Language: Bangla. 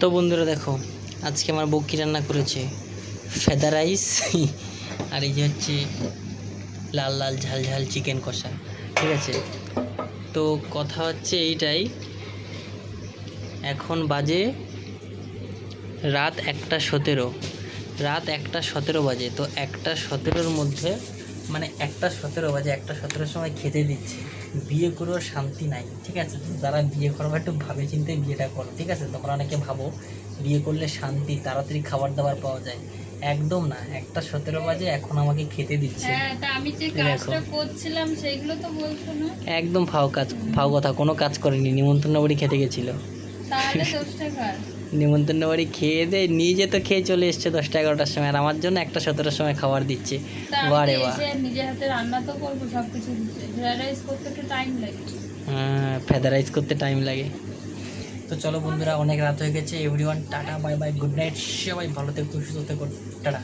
তো বন্ধুরা দেখো, আজকে আমার বউ কী রান্না করেছে, ফেদা রাইস আর এই যে হচ্ছে লাল লাল ঝাল ঝাল চিকেন কষা। ঠিক আছে, তো কথা হচ্ছে এইটাই, এখন বাজে রাত 1:17, রাত 1:17 বাজে। তো 1:17-র মধ্যে মানে 1:17 বাজে, 1:17-র সময় খেতে দিচ্ছে। বিয়ে করেও শান্তি নাই। ঠিক আছে, যারা বিয়ে করবে একটু ভাবে চিন্তে বিয়েটা করো। ঠিক আছে, তোমরা অনেকে ভাবো বিয়ে করলে শান্তি, তাড়াতাড়ি খাবার দাবার পাওয়া যায়। একদম না, 1:17 বাজে, এখন আমাকে খেতে দিচ্ছে। একদম ফাও কথা, কোনো কাজ করেনি, নিমন্ত্রণ বাড়ি খেতে গেছিল। নিমন্ত্রণ বাড়ি খেয়ে দেয়, নিজে তো খেয়ে চলে এসছে 10টা-11টার সময়, আর আমার জন্য 1:17-র সময় খাবার দিচ্ছে। বারে বাহ, নিজের হাতে রান্না তো করবো, সবকিছু ফ্রাইড রাইস করতে একটু টাইম লাগে। হ্যাঁ, ফেদা রাইস করতে টাইম লাগে। তো চলো বন্ধুরা, অনেক রাত হয়ে গেছে। Everyone tata, bye bye, good night. সবাই ভালো থেকো, সুস্থ থেকো, টাটা।